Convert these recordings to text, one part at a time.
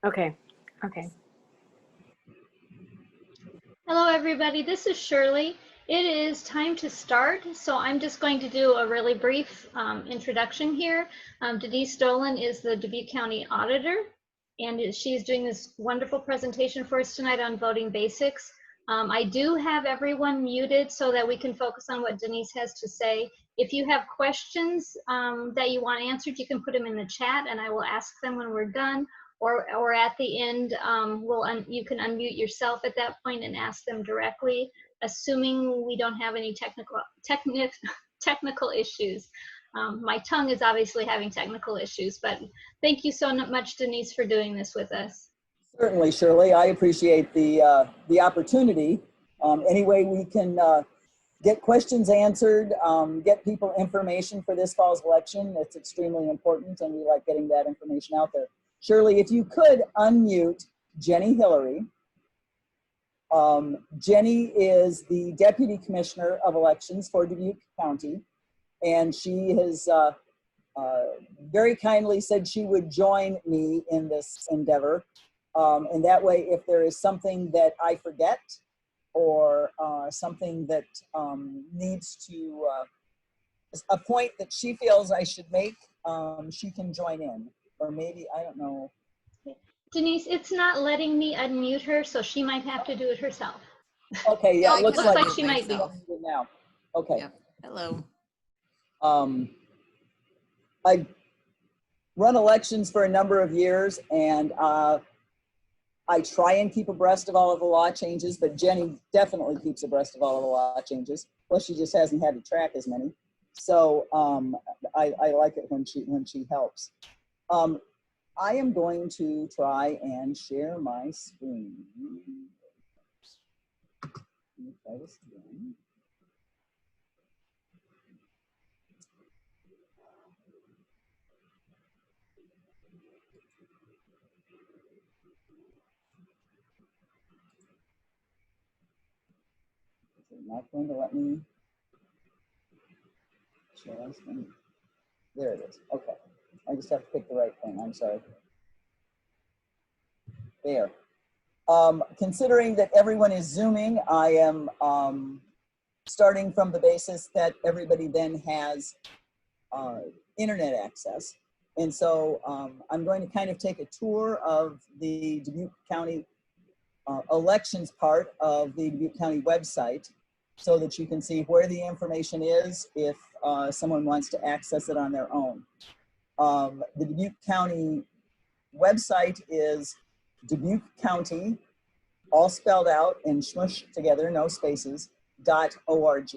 Okay. Okay. Hello, everybody. This is Shirley. It is time to start, so I'm just going to do a really brief introduction here. Denise Dolan is the Dubuque County Auditor, and she's doing this wonderful presentation for us tonight on voting basics. I do have everyone muted so that we can focus on what Denise has to say. If you have questions that you want answered, you can put them in the chat, and I will ask them when we're done. Or at the end, you can unmute yourself at that point and ask them directly, assuming we don't have any technical issues. My tongue is obviously having technical issues, but thank you so much, Denise, for doing this with us. Certainly, Shirley. I appreciate the opportunity. Any way we can get questions answered, get people information for this fall's election, it's extremely important, and we like getting that information out there. Shirley, if you could unmute Jenny Hillary. Jenny is the Deputy Commissioner of Elections for Dubuque County, and she has very kindly said she would join me in this endeavor. And that way, if there is something that I forget or something that needs to, a point that she feels I should make, she can join in. Or maybe, I don't know. Denise, it's not letting me unmute her, so she might have to do it herself. Okay, yeah, it looks like she might be. Now. Okay. Yep. Hello. I run elections for a number of years, and I try and keep abreast of all of the law changes, but Jenny definitely keeps abreast of all of the law changes. Plus, she just hasn't had to track as many. So I like it when she helps. I am going to try and share my screen. Let me try this again. Is it not going to let me share my screen? There it is. Okay. I just have to pick the right thing. I'm sorry. There. Considering that everyone is Zooming, I am starting from the basis that everybody then has internet access. And so I'm going to kind of take a tour of the Dubuque County elections part of the Dubuque County website so that you can see where the information is if someone wants to access it on their own. The Dubuque County website is Dubuque County, all spelled out and smushed together, no spaces, .org.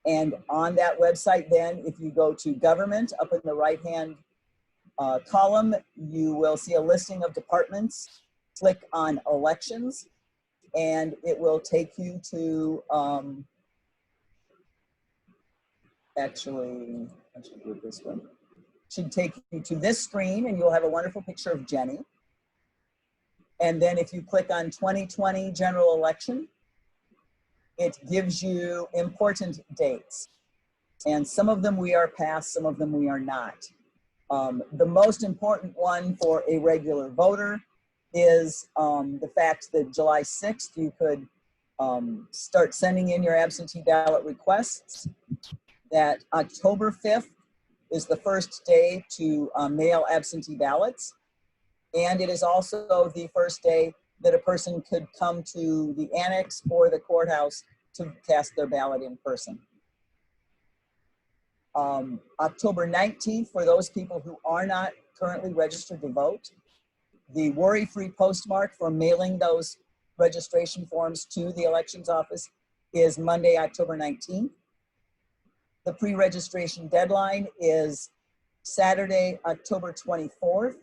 And on that website then, if you go to government, up in the right-hand column, you will see a listing of departments. Click on elections, and it will take you to, actually, I should do it this way. Should take you to this screen, and you'll have a wonderful picture of Jenny. And then if you click on 2020 general election, it gives you important dates. And some of them we are past, some of them we are not. The most important one for a regular voter is the fact that July 6th, you could start sending in your absentee ballot requests. That October 5th is the first day to mail absentee ballots. And it is also the first day that a person could come to the annex or the courthouse to cast their ballot in person. October 19th, for those people who are not currently registered to vote, the worry-free postmark for mailing those registration forms to the elections office is Monday, October 19th. The pre-registration deadline is Saturday, October 24th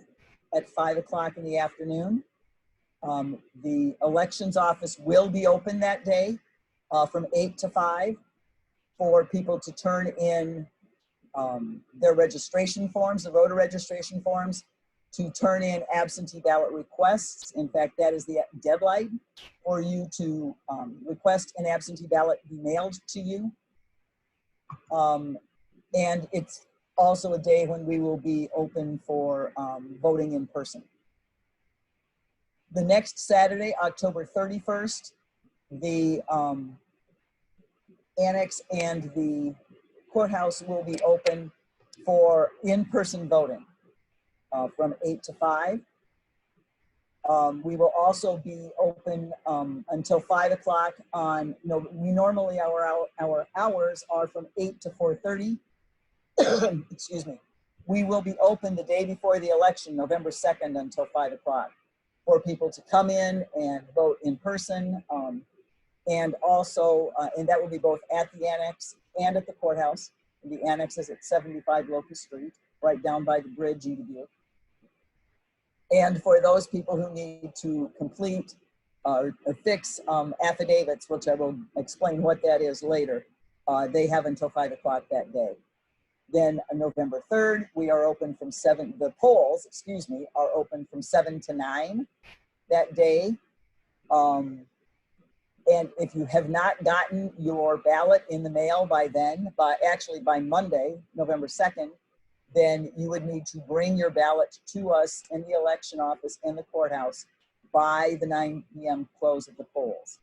at 5 o'clock in the afternoon. The elections office will be open that day from 8 to 5 for people to turn in their registration forms, the voter registration forms, to turn in absentee ballot requests. In fact, that is the deadline for you to request an absentee ballot be mailed to you. And it's also a day when we will be open for voting in person. The next Saturday, October 31st, the annex and the courthouse will be open for in-person voting from 8 to 5. We will also be open until 5 o'clock on, normally our hours are from 8 to 4:30. Excuse me. We will be open the day before the election, November 2nd, until 5 o'clock for people to come in and vote in person. And also, and that will be both at the annex and at the courthouse. The annex is at 75 Locust Street, right down by the bridge in Dubuque. And for those people who need to complete or fix affidavits, which I will explain what that is later, they have until 5 o'clock that day. Then November 3rd, we are open from 7, the polls, excuse me, are open from 7 to 9 that day. And if you have not gotten your ballot in the mail by then, actually by Monday, November 2nd, then you would need to bring your ballot to us in the election office in the courthouse by the 9 p.m. close of the polls.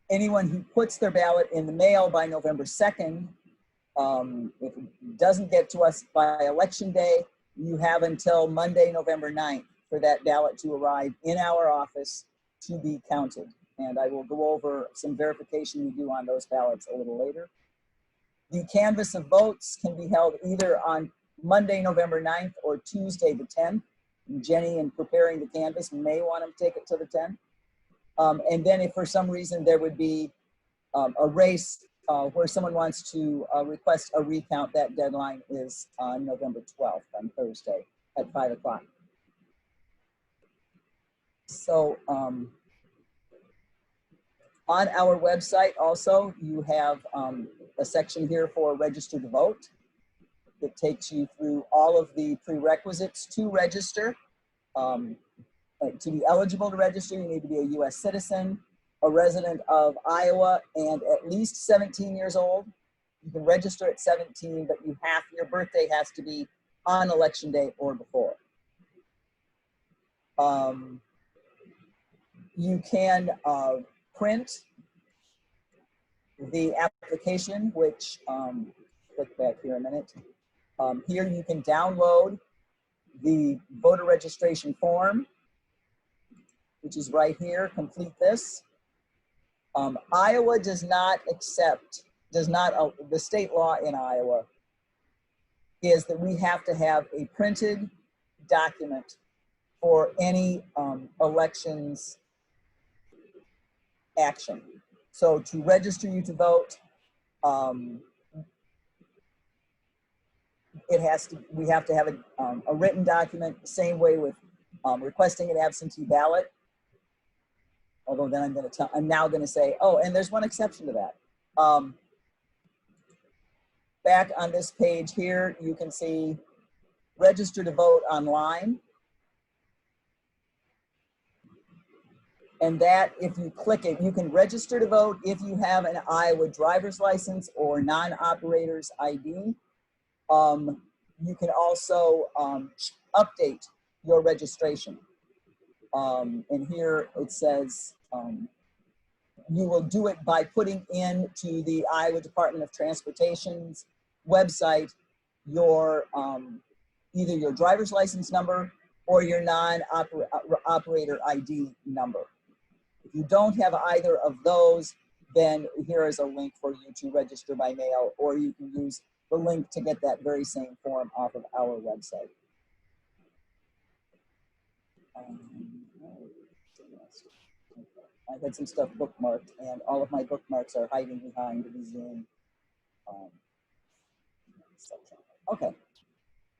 Anyone who puts their ballot in the mail by November 2nd, if it doesn't get to us by election day, you have until Monday, November 9th for that ballot to arrive in our office to be counted. And I will go over some verification we do on those ballots a little later. The canvass of votes can be held either on Monday, November 9th or Tuesday, the 10th. And Jenny, in preparing the canvass, may want to take it to the 10th. And then if for some reason there would be a race where someone wants to request a recount, that deadline is on November 12th, on Thursday at 5 o'clock. So on our website also, you have a section here for register to vote. It takes you through all of the prerequisites to register. To be eligible to register, you need to be a US citizen, a resident of Iowa, and at least 17 years old. You can register at 17, but your birthday has to be on election day or before. You can print the application, which, click back here a minute. Here you can download the voter registration form, which is right here. Complete this. Iowa does not accept, the state law in Iowa is that we have to have a printed document for any elections action. So to register you to vote, we have to have a written document, same way with requesting an absentee ballot. Although then I'm now going to say, oh, and there's one exception to that. Back on this page here, you can see register to vote online. And that, if you click it, you can register to vote if you have an Iowa driver's license or non-operator's ID. You can also update your registration. And here it says, you will do it by putting into the Iowa Department of Transportation's website your either your driver's license number or your non-operator ID number. If you don't have either of those, then here is a link for you to register by mail, or you can use the link to get that very same form off of our website. I had some stuff bookmarked, and all of my bookmarks are hiding behind the Zoom section. Okay,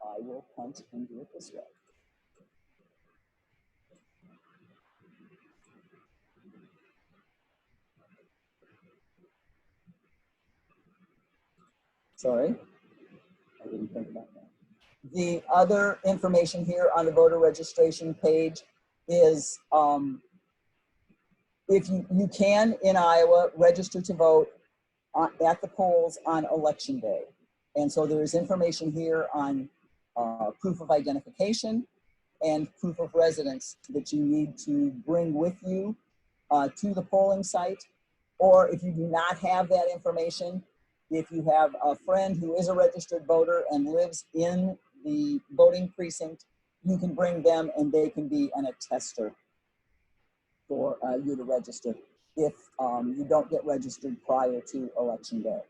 I will punt and do it this way. Sorry, I didn't think about that. The other information here on the voter registration page is if you can, in Iowa, register to vote at the polls on election day. And so there is information here on proof of identification, and proof of residence that you need to bring with you to the polling site. Or if you do not have that information, if you have a friend who is a registered voter and lives in the voting precinct, you can bring them and they can be an attester for you to register if you don't get registered prior to election day.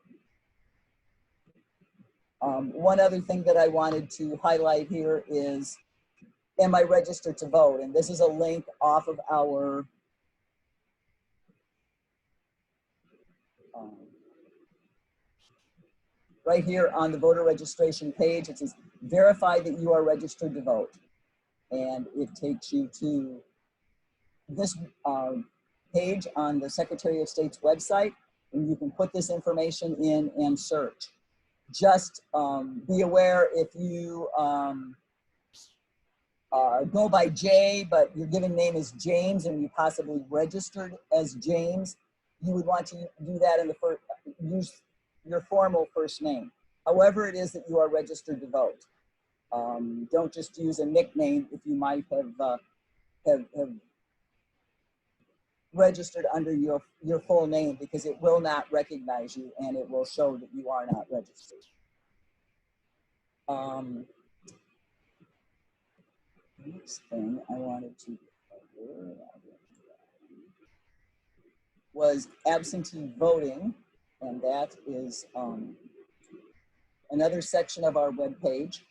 One other thing that I wanted to highlight here is, am I registered to vote? And this is a link off of our right here on the voter registration page. It says, verify that you are registered to vote. And it takes you to this page on the Secretary of State's website, and you can put this information in and search. Just be aware, if you go by Jay, but your given name is James and you possibly registered as James, you would want to do that in the first, use your formal first name. However it is that you are registered to vote. Don't just use a nickname if you might have registered under your full name, because it will not recognize you and it will show that you are not registered. Next thing I wanted to cover was absentee voting, and that is another section of our webpage.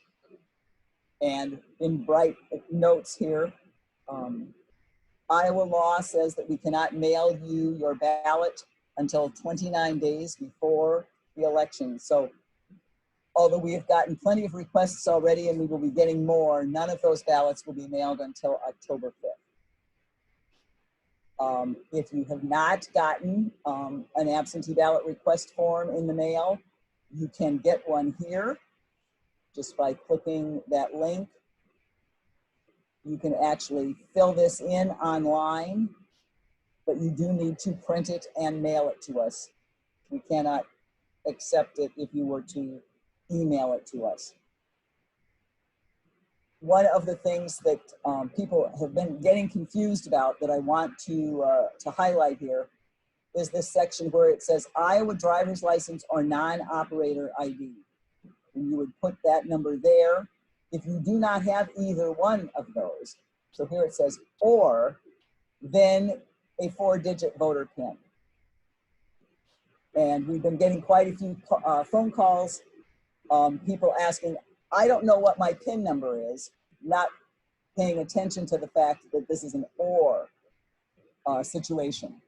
And in bright notes here, Iowa law says that we cannot mail you your ballot until 29 days before the election. So although we have gotten plenty of requests already and we will be getting more, none of those ballots will be mailed until October 5th. If you have not gotten an absentee ballot request form in the mail, you can get one here just by clicking that link. You can actually fill this in online, but you do need to print it and mail it to us. We cannot accept it if you were to email it to us. One of the things that people have been getting confused about that I want to highlight here is this section where it says Iowa driver's license or non-operator ID. And you would put that number there. If you do not have either one of those, so here it says or, then a 4-digit voter PIN. And we've been getting quite a few phone calls, people asking, I don't know what my PIN number is, not paying attention to the fact that this is an or situation.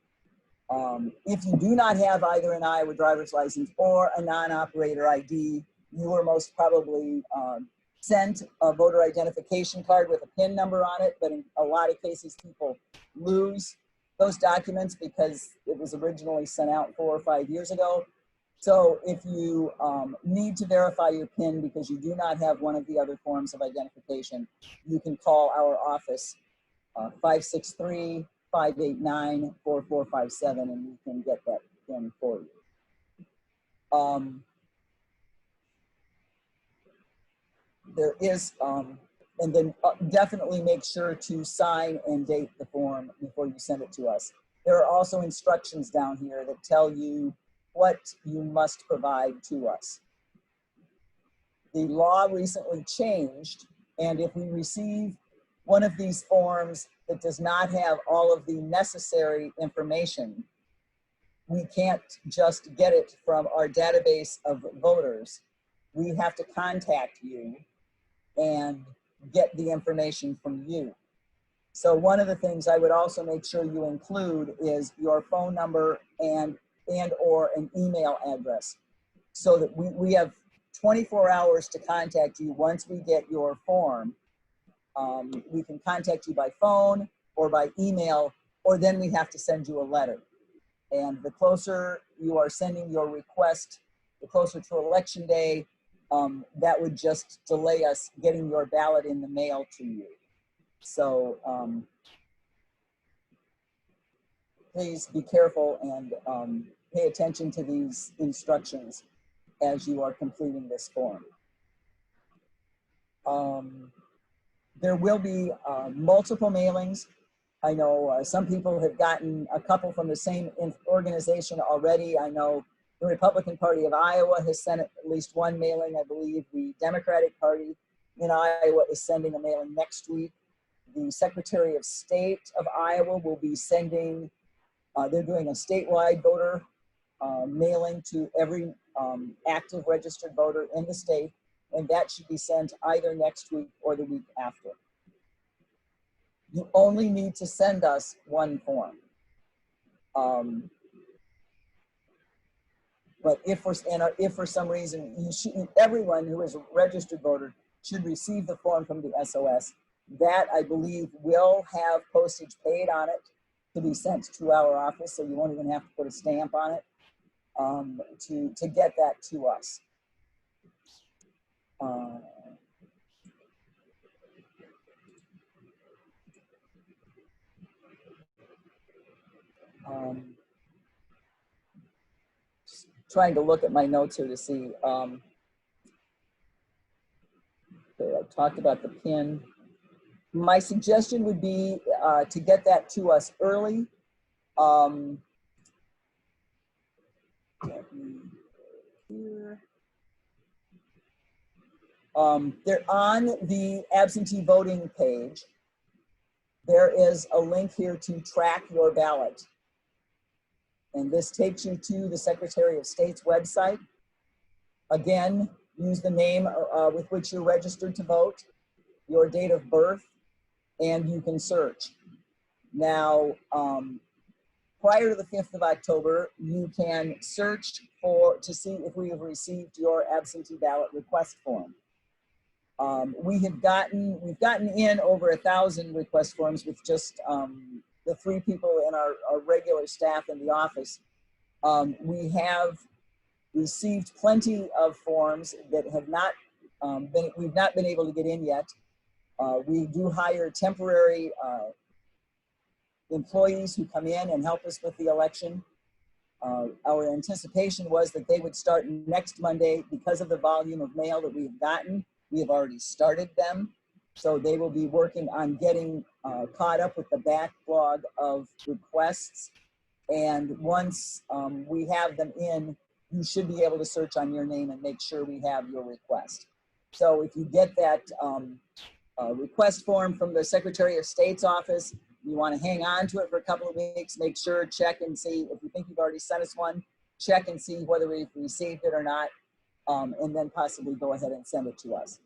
If you do not have either an Iowa driver's license or a non-operator ID, you were most probably sent a voter identification card with a PIN number on it, but in a lot of cases people lose those documents because it was originally sent out 4 or 5 years ago. So if you need to verify your PIN because you do not have one of the other forms of identification, you can call our office 563-589-4457 and we can get that PIN for you. There is, and then definitely make sure to sign and date the form before you send it to us. There are also instructions down here that tell you what you must provide to us. The law recently changed, and if we receive one of these forms that does not have all of the necessary information, we can't just get it from our database of voters. We have to contact you and get the information from you. So one of the things I would also make sure you include is your phone number and or an email address, so that we have 24 hours to contact you once we get your form. We can contact you by phone or by email, or then we have to send you a letter. And the closer you are sending your request, the closer to election day, that would just delay us getting your ballot in the mail to you. So please be careful and pay attention to these instructions as you are completing this form. There will be multiple mailings. I know some people have gotten a couple from the same organization already. I know the Republican Party of Iowa has sent at least one mailing. I believe the Democratic Party in Iowa is sending a mailing next week. The Secretary of State of Iowa will be sending, they're doing a statewide voter mailing to every active registered voter in the state, and that should be sent either next week or the week after. You only need to send us one form. But if for some reason everyone who is a registered voter should receive the form from the SOS, that I believe will have postage paid on it to be sent to our office, so you won't even have to put a stamp on it to get that to us. Trying to look at my notes here to see. Okay, I talked about the PIN. My suggestion would be to get that to us early. They're on the absentee voting page. There is a link here to track your ballot. And this takes you to the Secretary of State's website. Again, use the name with which you're registered to vote, your date of birth, and you can search. Now, prior to the 5th of October, you can search to see if we have received your absentee ballot request form. We've gotten in over 1,000 request forms with just the 3 people in our regular staff in the office. We have received plenty of forms that have not we've not been able to get in yet. We do hire temporary employees who come in and help us with the election. Our anticipation was that they would start next Monday. Because of the volume of mail that we've gotten, we have already started them. So they will be working on getting caught up with the backlog of requests. And once we have them in, you should be able to search on your name and make sure we have your request. So if you get that request form from the Secretary of State's office, you want to hang on to it for a couple of weeks, make sure, check and see. If you think you've already sent us one, check and see whether we've received it or not, and then possibly go ahead and send it to us.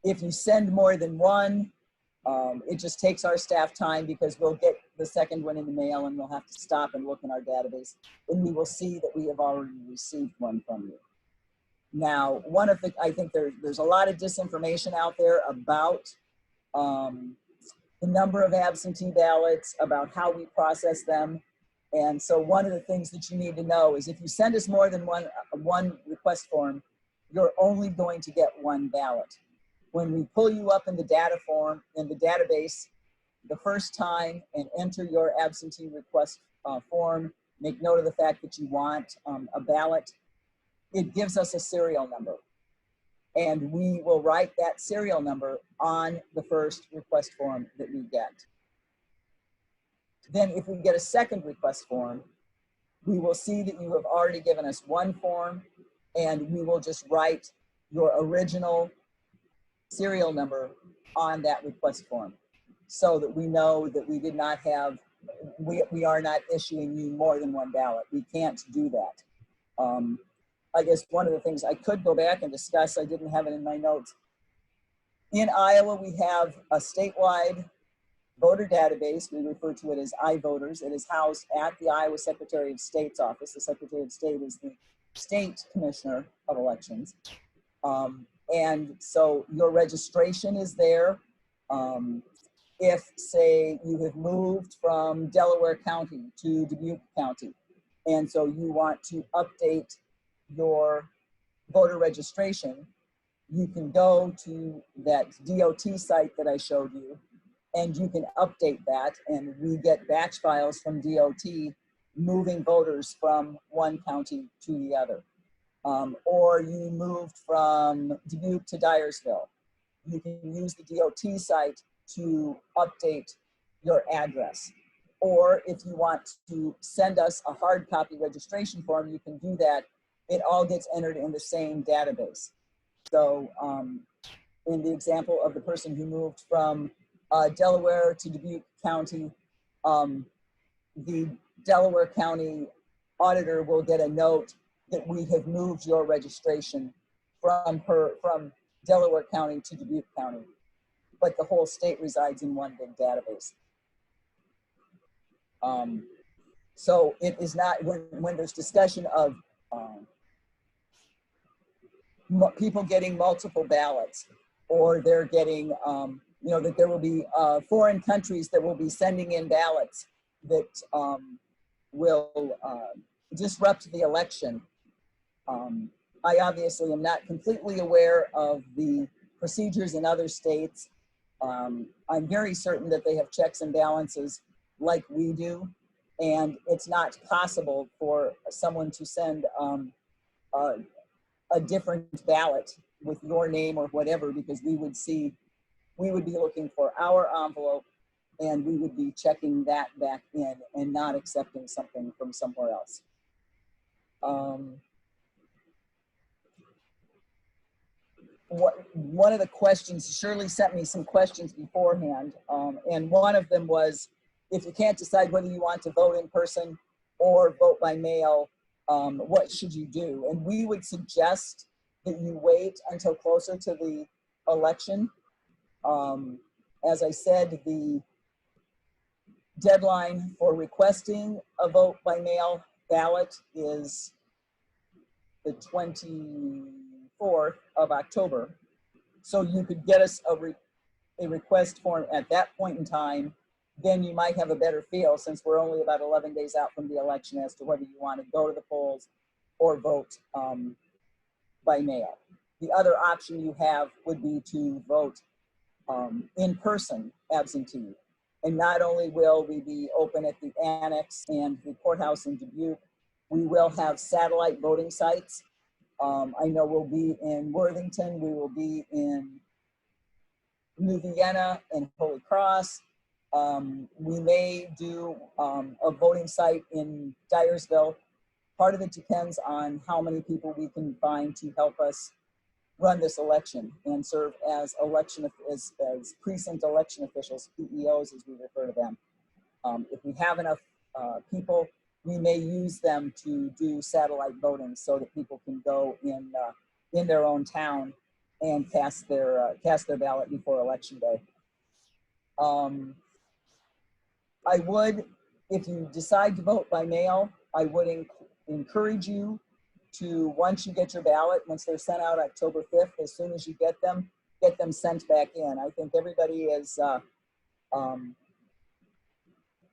If you send more than one, it just takes our staff time, because we'll get the second one in the mail and we'll have to stop and look in our database, and we will see that we have already received one from you. Now, I think there's a lot of disinformation out there about the number of absentee ballots, about how we process them. And so one of the things that you need to know is if you send us more than one request form, you're only going to get one ballot. When we pull you up in the database the first time and enter your absentee request form, make note of the fact that you want a ballot, it gives us a serial number. And we will write that serial number on the first request form that we get. Then if we get a second request form, we will see that you have already given us one form, and we will just write your original serial number on that request form, so that we know that we did not have, we are not issuing you more than one ballot. We can't do that. I guess one of the things I could go back and discuss, I didn't have it in my notes. In Iowa, we have a statewide voter database. We refer to it as iVoters. It is housed at the Iowa Secretary of State's office. The Secretary of State is the state commissioner of elections. And so your registration is there. If, say, you have moved from Delaware County to Dubuque County, and so you want to update your voter registration, you can go to that DOT site that I showed you, and you can update that, and we get batch files from DOT moving voters from one county to the other. Or you moved from Dubuque to Dyersville, you can use the DOT site to update your address. Or if you want to send us a hard copy registration form, you can do that. It all gets entered in the same database. So in the example of the person who moved from Delaware to Dubuque County, the Delaware County auditor will get a note that we have moved your registration from Delaware County to Dubuque County, but the whole state resides in one big database. So it is not, when there's discussion of people getting multiple ballots, or they're getting, you know, that there will be foreign countries that will be sending in ballots that will disrupt the election. I obviously am not completely aware of the procedures in other states. I'm very certain that they have checks and balances like we do, and it's not possible for someone to send a different ballot with your name or whatever, because we would be looking for our envelope, and we would be checking that back in and not accepting something from somewhere else. One of the questions, Shirley sent me some questions beforehand, and one of them was, if you can't decide whether you want to vote in person or vote by mail, what should you do? And we would suggest that you wait until closer to the election. As I said, the deadline for requesting a vote by mail ballot is the 24th of October. So you could get us a request form at that point in time. Then you might have a better feel, since we're only about 11 days out from the election, as to whether you want to go to the polls or vote by mail. The other option you have would be to vote in person absentee. And not only will we be open at the annex and the courthouse in Dubuque, we will have satellite voting sites. I know we'll be in Worthington, we will be in New Vienna and Holy Cross. We may do a voting site in Dyersville. Part of it depends on how many people we can find to help us run this election and serve as as precinct election officials, PEOs as we refer to them. If we have enough people, we may use them to do satellite voting so that people can go in their own town and cast their ballot before election day. I would, if you decide to vote by mail, I would encourage you to, once you get your ballot, once they're sent out October 5th, as soon as you get them sent back in. I think everybody is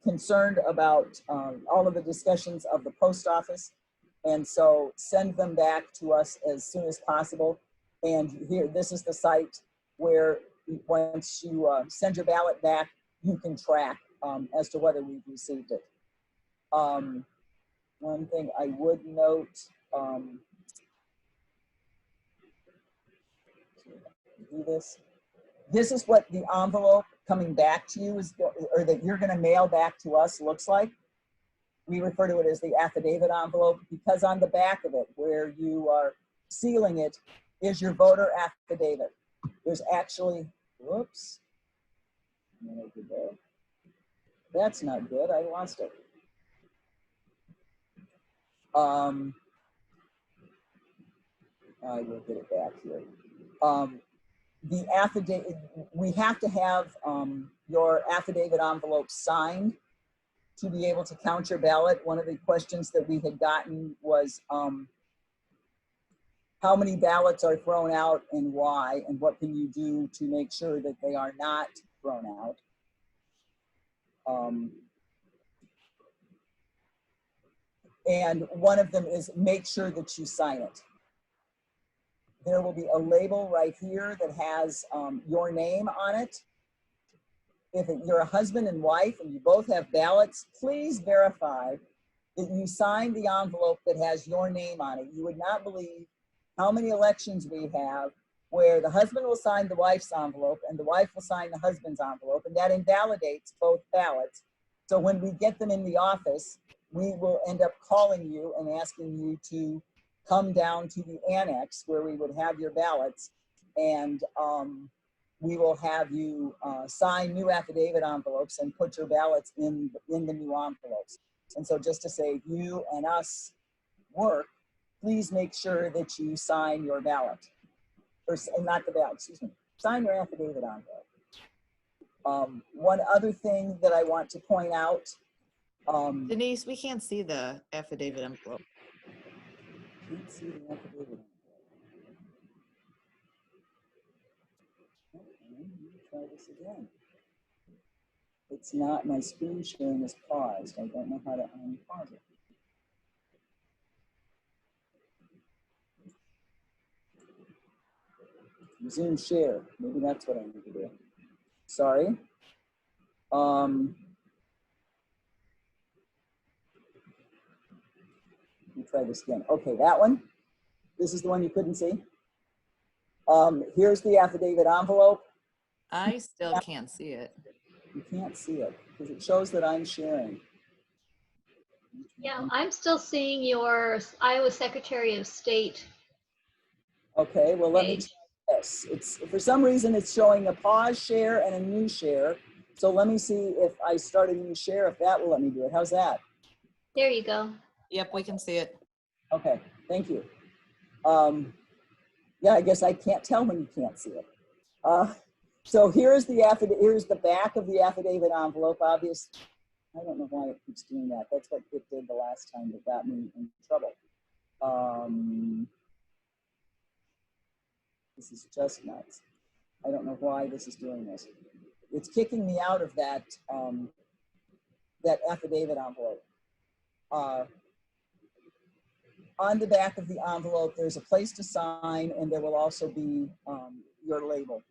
concerned about all of the discussions of the post office. And so send them back to us as soon as possible. And here, this is the site where once you send your ballot back, you can track as to whether we've received it. One thing I would note, do this. This is what the envelope coming back to you is, or that you're going to mail back to us, looks like. We refer to it as the affidavit envelope, because on the back of it, where you are sealing it, is your voter affidavit. There's actually, whoops. That's not good. I lost it. I will get it back here. The affidavit, we have to have your affidavit envelope signed to be able to count your ballot. One of the questions that we had gotten was how many ballots are thrown out and why, and what can you do to make sure that they are not thrown out. And one of them is make sure that you sign it. There will be a label right here that has your name on it. If you're a husband and wife and you both have ballots, please verify that you signed the envelope that has your name on it. You would not believe how many elections we have where the husband will sign the wife's envelope and the wife will sign the husband's envelope, and that invalidates both ballots. So when we get them in the office, we will end up calling you and asking you to come down to the annex where we would have your ballots, and we will have you sign new affidavit envelopes and put your ballots in the new envelopes. And so just to save you and us work, please make sure that you sign your ballot. Or not the ballot, excuse me, sign your affidavit envelope. One other thing that I want to point out. Denise, we can't see the affidavit envelope. Can't see the affidavit envelope. Okay, let me try this again. It's not, my screen sharing is paused. I don't know how to unpause it. Resume share. Maybe that's what I need to do. Sorry. Let me try this again. Okay, that one. This is the one you couldn't see. Here's the affidavit envelope. I still can't see it. You can't see it because it shows that I'm sharing. Yeah, I'm still seeing your Iowa Secretary of State. Okay, well, let me page. try this. It's, for some reason, it's showing a pause share and a new share. So let me see if I start a new share, if that will let me do it. How's that? There you go. Yep, we can see it. Okay, thank you. Yeah, I guess I can't tell when you can't see it. So here's the affidavit, here's the back of the affidavit envelope. Obvious, I don't know why it keeps doing that. That's what it did the last time that got me in trouble. This is just nuts. I don't know why this is doing this. It's kicking me out of that, that affidavit envelope. On the back of the envelope, there's a place to sign, and there will also be your label.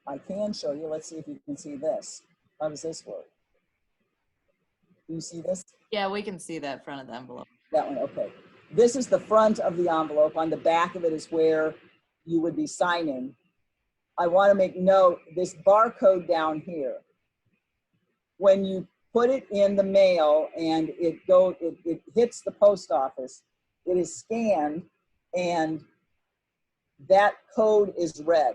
I can show you. Let's see if you can see this. How does this work? Do you see this? Yeah, we can see that front of the envelope. That one, okay. This is the front of the envelope. On the back of it is where you would be signing. I want to make note, this barcode down here, when you put it in the mail and it hits the post office, it is scanned and that code is read.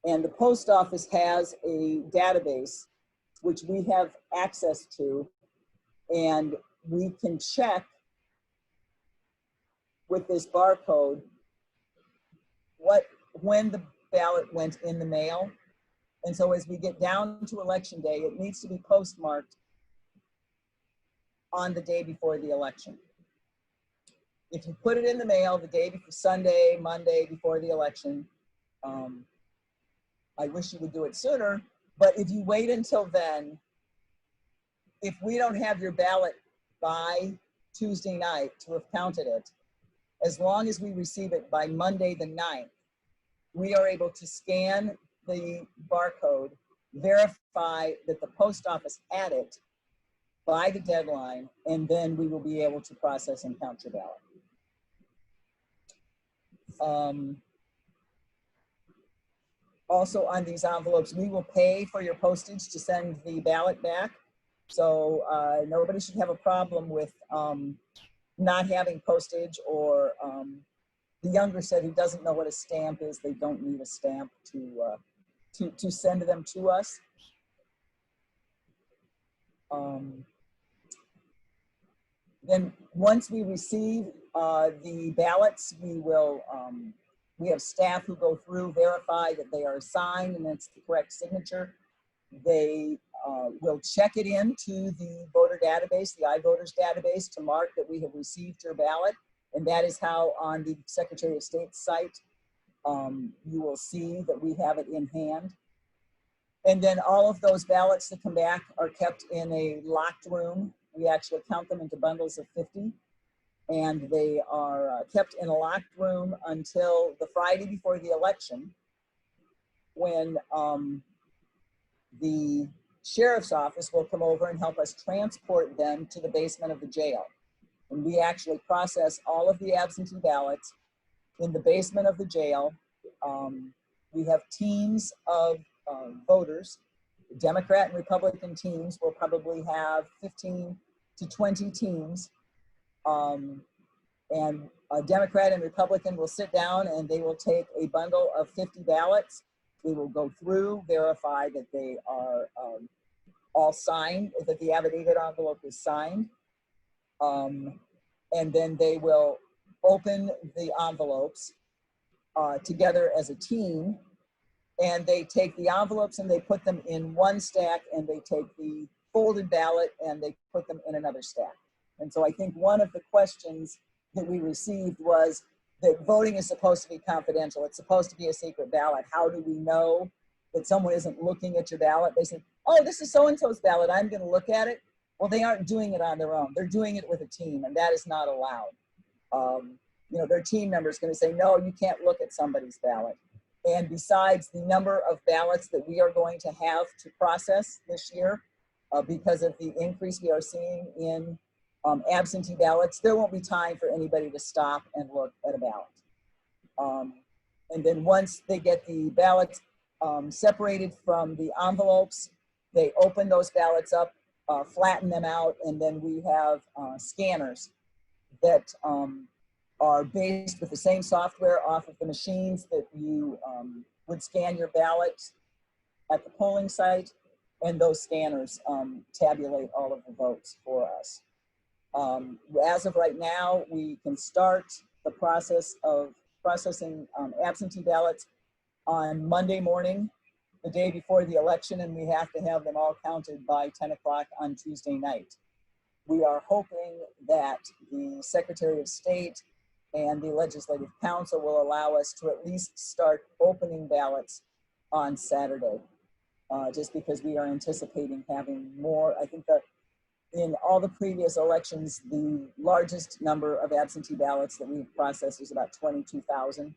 And the post office has a database which we have access to, and we can check with this barcode when the ballot went in the mail. And so as we get down to election day, it needs to be postmarked on the day before the election. If you put it in the mail the day before, Sunday, Monday before the election, I wish you would do it sooner, but if you wait until then, if we don't have your ballot by Tuesday night to have counted it, as long as we receive it by Monday the 9th, we are able to scan the barcode, verify that the post office had it by the deadline, and then we will be able to process and count your ballot. Also on these envelopes, we will pay for your postage to send the ballot back. So nobody should have a problem with not having postage, or the younger said who doesn't know what a stamp is, they don't need a stamp to send them to us. Then once we receive the ballots, we have staff who go through, verify that they are signed and it's the correct signature. They will check it into the voter database, the iVoters database, to mark that we have received your ballot. And that is how on the Secretary of State's site, you will see that we have it in hand. And then all of those ballots that come back are kept in a locked room. We actually count them into bundles of 50. And they are kept in a locked room until the Friday before the election, when the sheriff's office will come over and help us transport them to the basement of the jail. And we actually process all of the absentee ballots in the basement of the jail. We have teams of voters. Democrat and Republican teams will probably have 15 to 20 teams. And a Democrat and Republican will sit down and they will take a bundle of 50 ballots. We will go through, verify that they are all signed, that the affidavit envelope is signed. And then they will open the envelopes together as a team. And they take the envelopes and they put them in one stack, and they take the folded ballot and they put them in another stack. And so I think one of the questions that we received was that voting is supposed to be confidential. It's supposed to be a secret ballot. How do we know that someone isn't looking at your ballot? They say, oh, this is so-and-so's ballot, I'm gonna look at it. Well, they aren't doing it on their own. They're doing it with a team, and that is not allowed. You know, their team member is gonna say, no, you can't look at somebody's ballot. And besides the number of ballots that we are going to have to process this year, because of the increase we are seeing in absentee ballots, there won't be time for anybody to stop and look at a ballot. And then once they get the ballots separated from the envelopes, they open those ballots up, flatten them out, and then we have scanners that are based with the same software off of the machines that you would scan your ballot at the polling site, and those scanners tabulate all of the votes for us. As of right now, we can start the process of processing absentee ballots on Monday morning, the day before the election, and we have to have them all counted by 10 o'clock on Tuesday night. We are hoping that the Secretary of State and the Legislative Council will allow us to at least start opening ballots on Saturday, just because we are anticipating having more. I think that in all the previous elections, the largest number of absentee ballots that we've processed is about 22,000.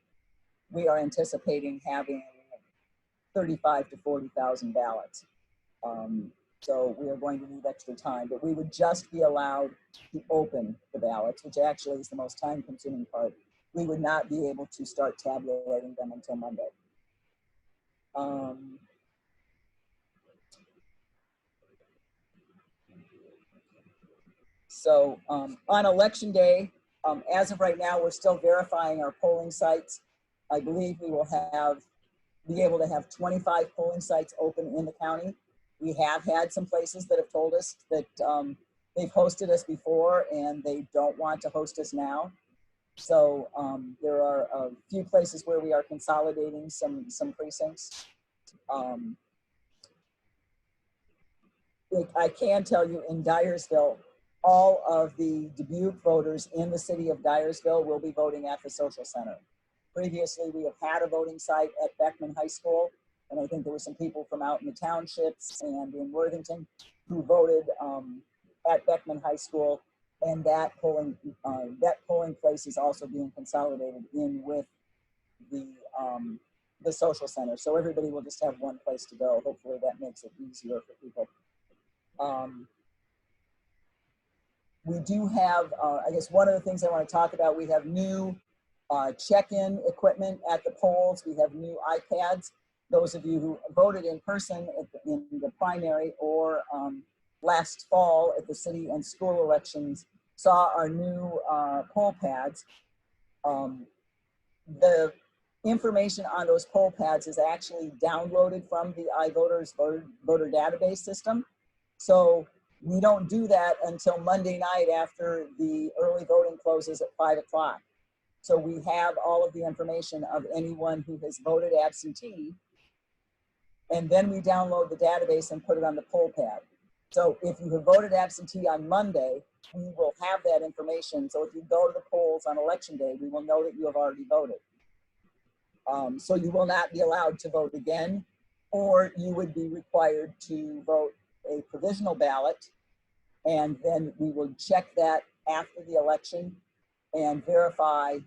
We are anticipating having 35 to 40,000 ballots. So we are going to need extra time, but we would just be allowed to open the ballots, which actually is the most time-consuming part. We would not be able to start tabulating them until Monday. So on election day, as of right now, we're still verifying our polling sites. I believe we will be able to have 25 polling sites open in the county. We have had some places that have told us that they've hosted us before and they don't want to host us now. So there are a few places where we are consolidating some precincts. I can tell you in Dyersville, all of the Dubuque voters in the city of Dyersville will be voting at the social center. Previously, we have had a voting site at Beckman High School, and I think there were some people from out in the townships and in Worthington who voted at Beckman High School, and that polling place is also being consolidated in with the social center. So everybody will just have one place to go. Hopefully that makes it easier for people. We do have, I guess one of the things I want to talk about, we have new check-in equipment at the polls. We have new iPads. Those of you who voted in person in the primary or last fall at the city and school elections saw our new poll pads. The information on those poll pads is actually downloaded from the iVoters voter database system. So we don't do that until Monday night after the early voting closes at 5 o'clock. So we have all of the information of anyone who has voted absentee, and then we download the database and put it on the poll pad. So if you have voted absentee on Monday, we will have that information. So if you go to the polls on election day, we will know that you have already voted. So you will not be allowed to vote again, or you would be required to vote a provisional ballot, and then we will check that after the election and verify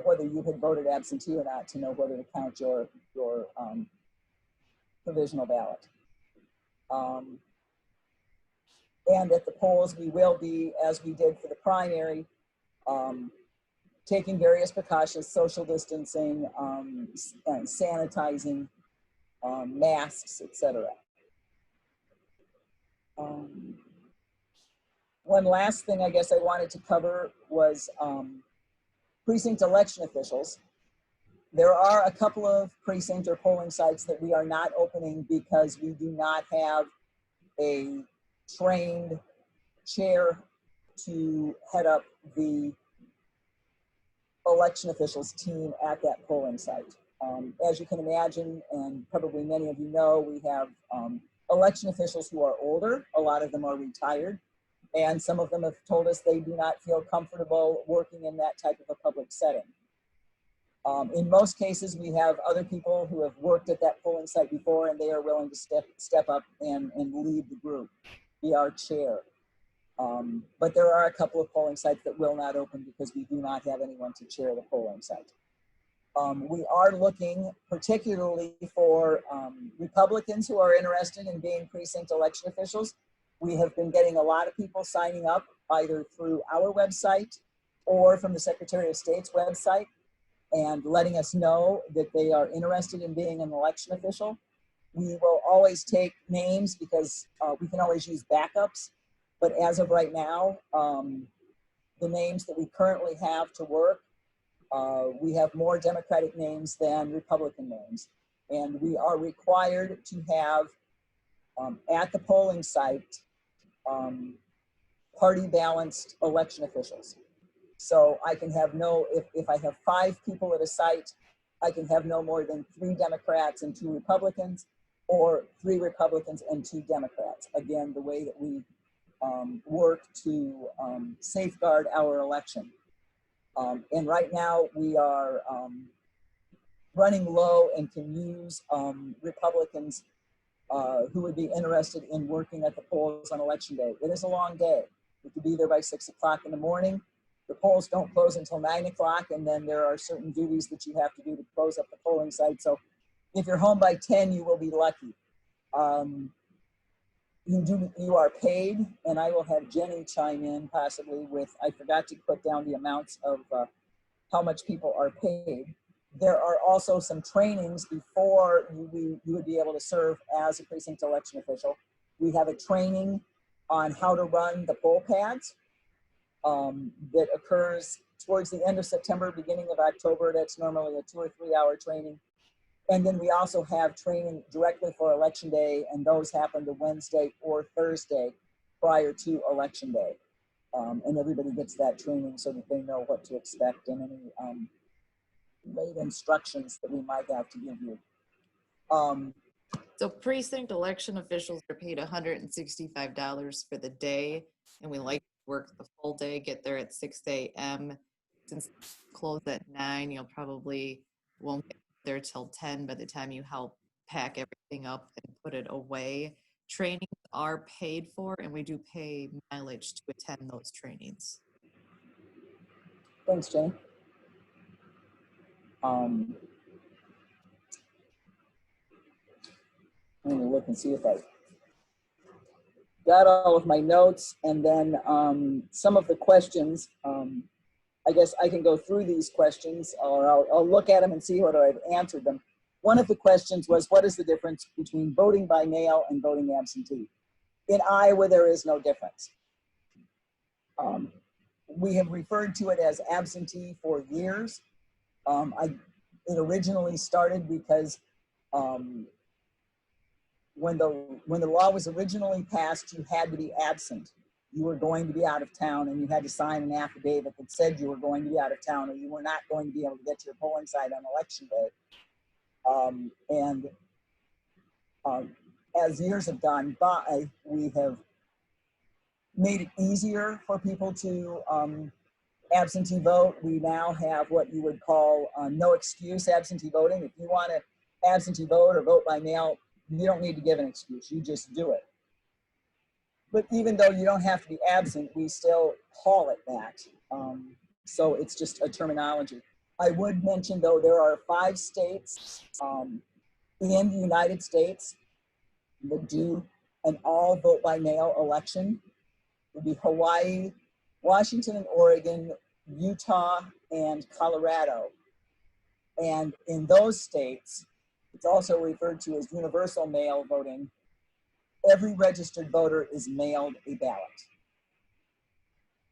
whether you had voted absentee or not to know whether to count your provisional ballot. And at the polls, we will be, as we did for the primary, taking various precautions, social distancing, and sanitizing, masks, etc. One last thing I guess I wanted to cover was precinct election officials. There are a couple of precinct or polling sites that we are not opening because we do not have a trained chair to head up the election officials team at that polling site. As you can imagine, and probably many of you know, we have election officials who are older. A lot of them are retired, and some of them have told us they do not feel comfortable working in that type of a public setting. In most cases, we have other people who have worked at that polling site before, and they are willing to step up and lead the group, be our chair. But there are a couple of polling sites that will not open because we do not have anyone to chair the polling site. We are looking particularly for Republicans who are interested in being precinct election officials. We have been getting a lot of people signing up either through our website or from the Secretary of State's website and letting us know that they are interested in being an election official. We will always take names because we can always use backups. But as of right now, the names that we currently have to work, we have more Democratic names than Republican names. And we are required to have at the polling site party balanced election officials. So I can have if I have 5 people at a site, I can have no more than 3 Democrats and 2 Republicans, or 3 Republicans and 2 Democrats. Again, the way that we work to safeguard our election. And right now we are running low and can use Republicans who would be interested in working at the polls on election day. It is a long day. We could be there by 6 o'clock in the morning. The polls don't close until 9 o'clock, and then there are certain duties that you have to do to close up the polling site. So if you're home by 10, you will be lucky. You are paid, and I will have Jenny chime in possibly with, I forgot to put down the amounts of how much people are paid. There are also some trainings before you would be able to serve as a precinct election official. We have a training on how to run the poll pads that occurs towards the end of September, beginning of October. That's normally a 2 or 3 hour training. And then we also have training directly for election day, and those happen the Wednesday or Thursday prior to election day. And everybody gets that training so that they know what to expect and any late instructions that we might have to give you. So precinct election officials are paid $165 for the day, and we like to work the full day, get there at 6 a.m. Since it's closed at 9, you'll probably won't get there till 10 by the time you help pack everything up and put it away. Trainings are paid for, and we do pay mileage to attend those trainings. Thanks, Jane. Let me look and see if I got all of my notes, and then some of the questions. I guess I can go through these questions, or I'll look at them and see whether I've answered them. One of the questions was, what is the difference between voting by mail and voting absentee? In Iowa, there is no difference. We have referred to it as absentee for years. It originally started because when the law was originally passed, you had to be absent. You were going to be out of town, and you had to sign an affidavit that said you were going to be out of town, or you were not going to be able to get to your polling site on election day. As years have gone by, we have made it easier for people to absentee vote. We now have what you would call no excuse absentee voting. If you want to absentee vote or vote by mail, you don't need to give an excuse, you just do it. But even though you don't have to be absent, we still call it that. So it's just a terminology. I would mention though, there are 5 states in the United States that do an all vote by mail election. would be Hawaii, Washington and Oregon, Utah, and Colorado. And in those states, it's also referred to as universal mail voting. Every registered voter is mailed a ballot.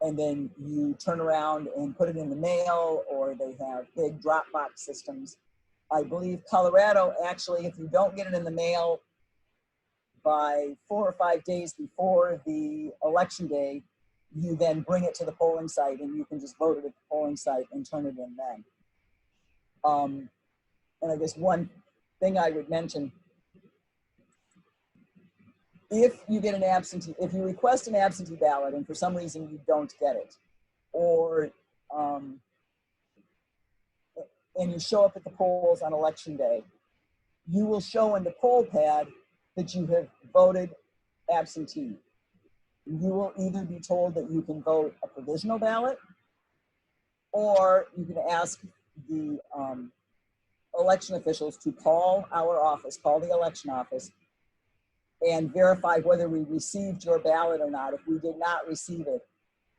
And then you turn around and put it in the mail, or they have big drop box systems. I believe Colorado, actually, if you don't get it in the mail by 4 or 5 days before the election day, you then bring it to the polling site and you can just vote it at the polling site and turn it in then. And I guess one thing I would mention, if you get an absentee, if you request an absentee ballot and for some reason you don't get it, or and you show up at the polls on election day, you will show in the poll pad that you have voted absentee. You will either be told that you can vote a provisional ballot, or you can ask the election officials to call our office, call the election office, and verify whether we received your ballot or not. If we did not receive it,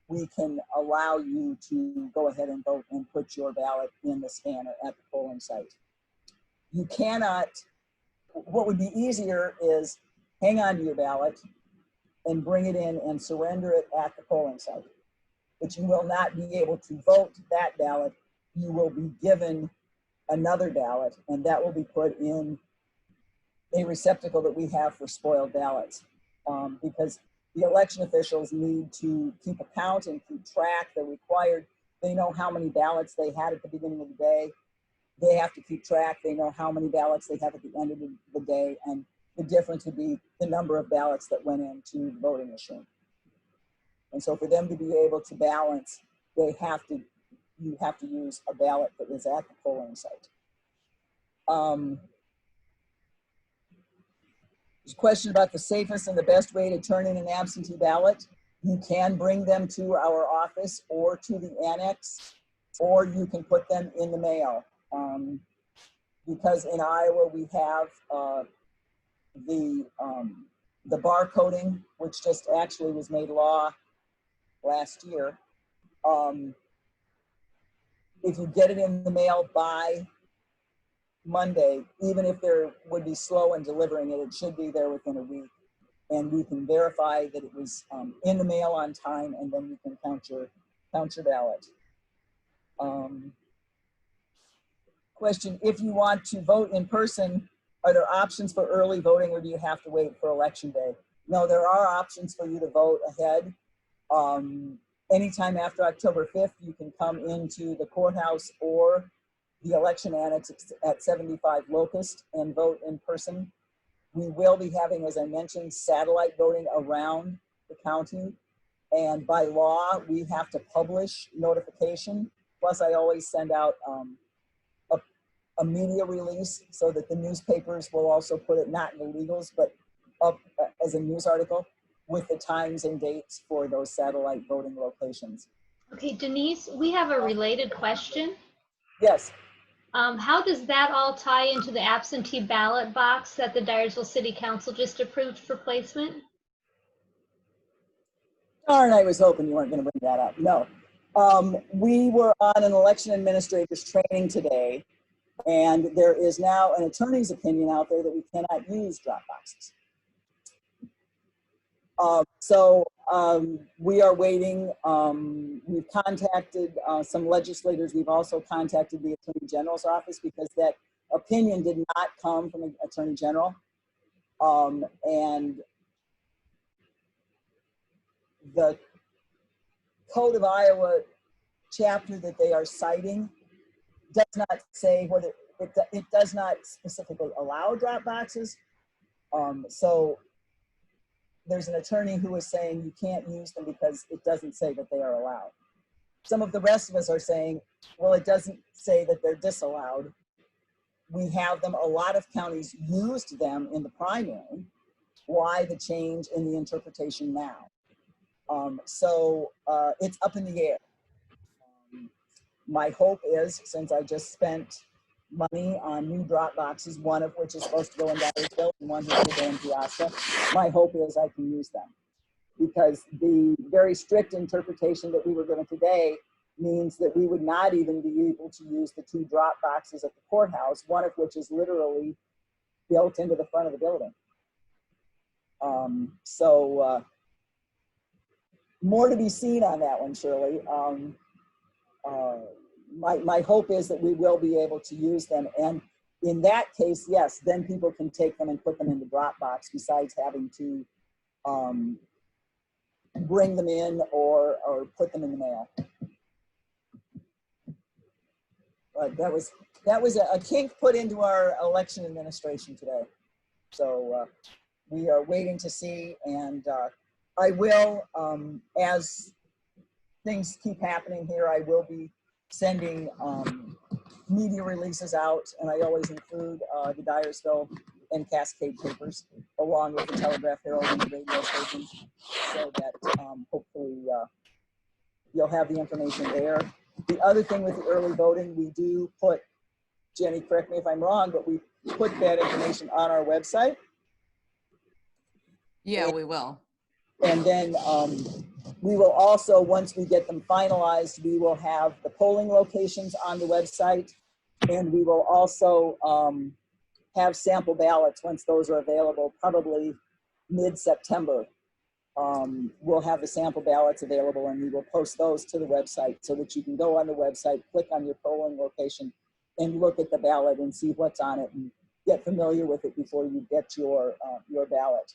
we can allow you to go ahead and vote and put your ballot in the scanner at the polling site. You cannot, what would be easier is hang on to your ballot and bring it in and surrender it at the polling site. But you will not be able to vote that ballot. You will be given another ballot, and that will be put in a receptacle that we have for spoiled ballots, because the election officials need to keep a count and keep track. They're required. They know how many ballots they had at the beginning of the day. They have to keep track. They know how many ballots they have at the end of the day, and the difference would be the number of ballots that went into the voting machine. And so for them to be able to balance, you have to use a ballot that is at the polling site. There's a question about the safest and the best way to turn in an absentee ballot. You can bring them to our office or to the annex, or you can put them in the mail. Because in Iowa we have the barcoding, which just actually was made law last year. If you get it in the mail by Monday, even if there would be slow in delivering it, it should be there within a week. And we can verify that it was in the mail on time, and then you can count your ballot. Question, if you want to vote in person, are there options for early voting, or do you have to wait for election day? No, there are options for you to vote ahead. Anytime after October 5th, you can come into the courthouse or the election annex at 75 Locust and vote in person. We will be having, as I mentioned, satellite voting around the county. And by law, we have to publish notification. Plus, I always send out a media release so that the newspapers will also put it, not in the legals, but up as a news article with the times and dates for those satellite voting locations. Okay, Denise, we have a related question. Yes. How does that all tie into the absentee ballot box that the Dyersville City Council just approved for placement? Darn, I was hoping you weren't going to bring that up. No. We were on an election administrator's training today, and there is now an attorney's opinion out there that we cannot use drop boxes. We are waiting. We've contacted some legislators. We've also contacted the Attorney General's office because that opinion did not come from the Attorney General. And the Code of Iowa chapter that they are citing does not say whether it does not specifically allow drop boxes. So there's an attorney who is saying you can't use them because it doesn't say that they are allowed. Some of the rest of us are saying, well, it doesn't say that they're disallowed. We have them. A lot of counties used them in the primary. Why the change in the interpretation now? It's up in the air. My hope is, since I just spent money on new drop boxes, one of which is supposed to go in Dyersville and one which will go in Piasta, my hope is I can use them. because the very strict interpretation that we were given today means that we would not even be able to use the 2 drop boxes at the courthouse, one of which is literally built into the front of the building. More to be seen on that one, Shirley. My hope is that we will be able to use them. And in that case, yes, then people can take them and put them in the drop box besides having to bring them in or put them in the mail. But that was a kink put into our election administration today. So we are waiting to see, and I will, as things keep happening here, I will be sending media releases out, and I always include the Dyersville and Cascade papers along with the Telegraph Herald and the radio stations, so that hopefully you'll have the information there. The other thing with the early voting, we do put, Jenny, correct me if I'm wrong, but we put that information on our website. Yeah, we will. And then we will also, once we get them finalized, we will have the polling locations on the website, and we will also have sample ballots once those are available, probably mid-September. We'll have the sample ballots available, and we will post those to the website so that you can go on the website, click on your polling location, and look at the ballot and see what's on it and get familiar with it before you get your ballot.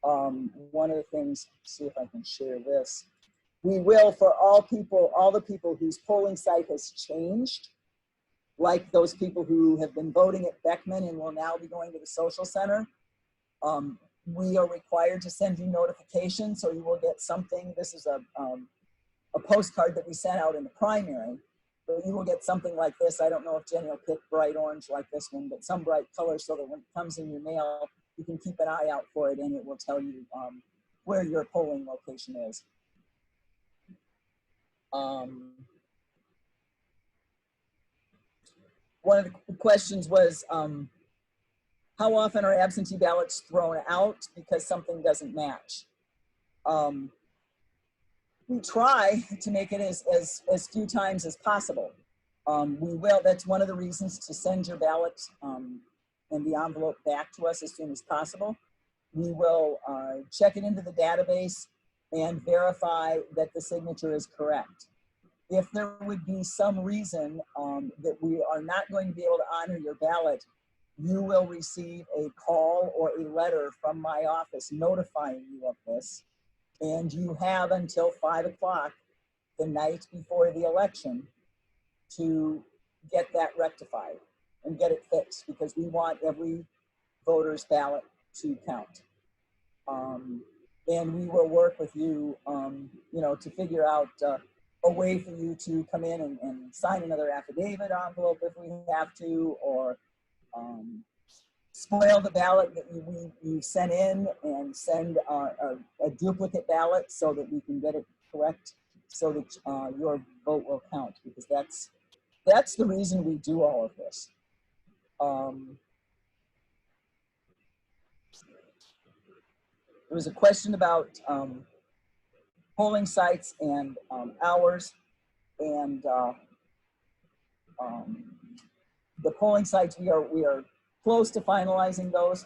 One of the things, see if I can share this. We will, for all the people whose polling site has changed, like those people who have been voting at Beckman and will now be going to the social center, we are required to send you notifications, so you will get something. This is a postcard that we sent out in the primary, but you will get something like this. I don't know if Jenny will pick bright orange like this one, but some bright color so that when it comes in your mail, you can keep an eye out for it, and it will tell you where your polling location is. One of the questions was, how often are absentee ballots thrown out because something doesn't match? We try to make it as few times as possible. We will, that's one of the reasons to send your ballot and the envelope back to us as soon as possible. We will check it into the database and verify that the signature is correct. If there would be some reason that we are not going to be able to honor your ballot, you will receive a call or a letter from my office notifying you of this. And you have until 5 o'clock the night before the election to get that rectified and get it fixed, because we want every voter's ballot to count. And we will work with you, to figure out a way for you to come in and sign another affidavit envelope if we have to, or spoil the ballot that you sent in and send a duplicate ballot so that we can get it correct, so that your vote will count, because that's the reason we do all of this. There was a question about polling sites and hours, and the polling sites, we are close to finalizing those,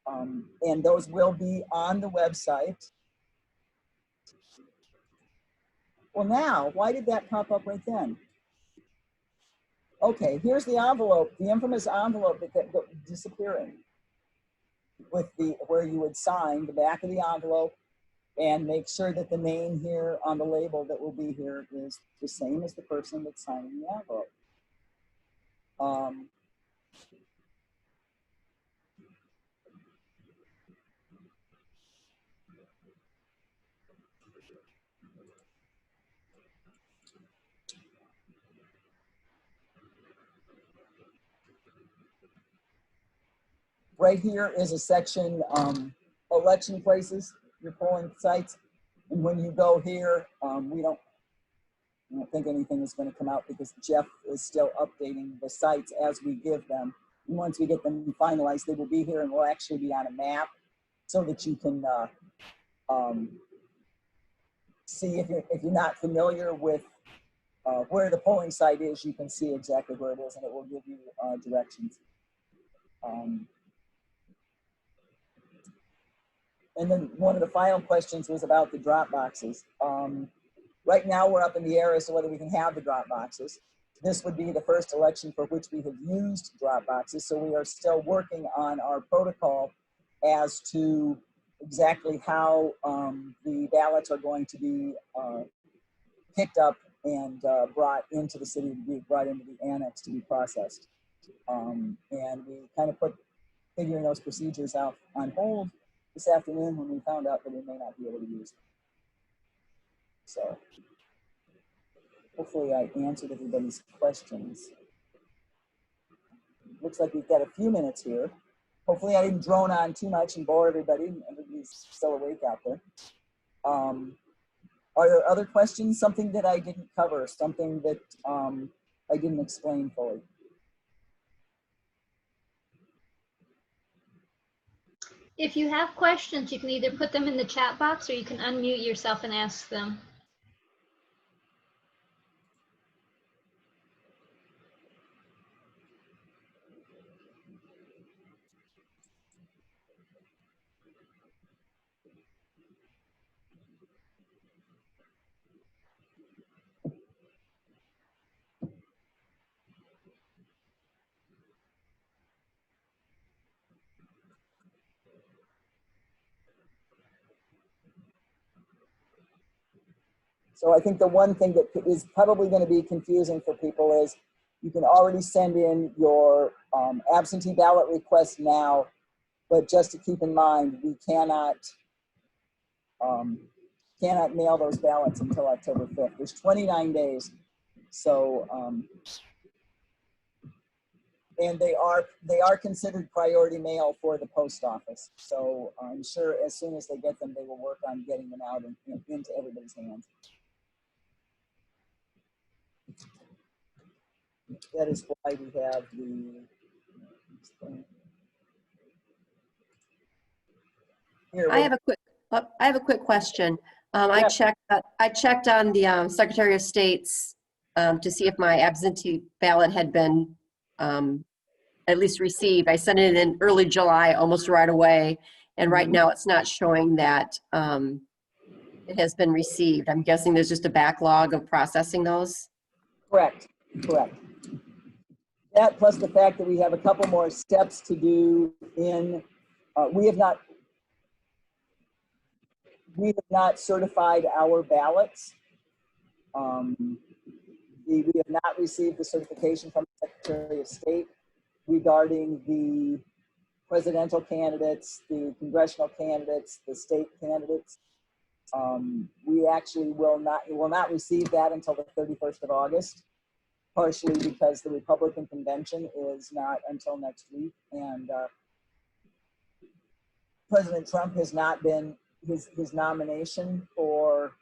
and those will be on the website. Well, now, why did that pop up right then? Okay, here's the envelope, the infamous envelope that kept disappearing, with where you would sign the back of the envelope and make sure that the name here on the label that will be here is the same as the person that's signing the envelope. Right here is a section, election places, your polling sites. And when you go here, I don't think anything is going to come out, because Jeff is still updating the sites as we give them. And once we get them finalized, they will be here and will actually be on a map so that you can see if you're not familiar with where the polling site is, you can see exactly where it is, and it will give you directions. And then one of the final questions was about the drop boxes. Right now, we're up in the air as to whether we can have the drop boxes. This would be the first election for which we have used drop boxes, so we are still working on our protocol as to exactly how the ballots are going to be picked up and brought into the city to be brought into the annex to be processed. And we kind of put figuring those procedures out on hold this afternoon when we found out that we may not be able to use them. So hopefully I answered everybody's questions. Looks like we've got a few minutes here. Hopefully I didn't drone on too much and bore everybody. Everybody's still awake out there. Are there other questions? Something that I didn't cover, something that I didn't explain fully? If you have questions, you can either put them in the chat box or you can unmute yourself and ask them. So I think the one thing that is probably going to be confusing for people is you can already send in your absentee ballot request now, but just to keep in mind, we cannot mail those ballots until October 5th. There's 29 days. So, and they are considered priority mail for the post office. So I'm sure as soon as they get them, they will work on getting them out and into everybody's hands. That is why we have the, here, I have a quick question. I checked on the Secretary of State's to see if my absentee ballot had been at least received. I sent it in early July, almost right away, and right now it's not showing that it has been received. I'm guessing there's just a backlog of processing those. Correct. That plus the fact that we have a couple more steps to do in, we have not certified our ballots. We have not received the certification from the Secretary of State regarding the presidential candidates, the congressional candidates, the state candidates. We actually will not receive that until the 31st of August, partially because the Republican convention is not until next week, and President Trump has not been, his nomination for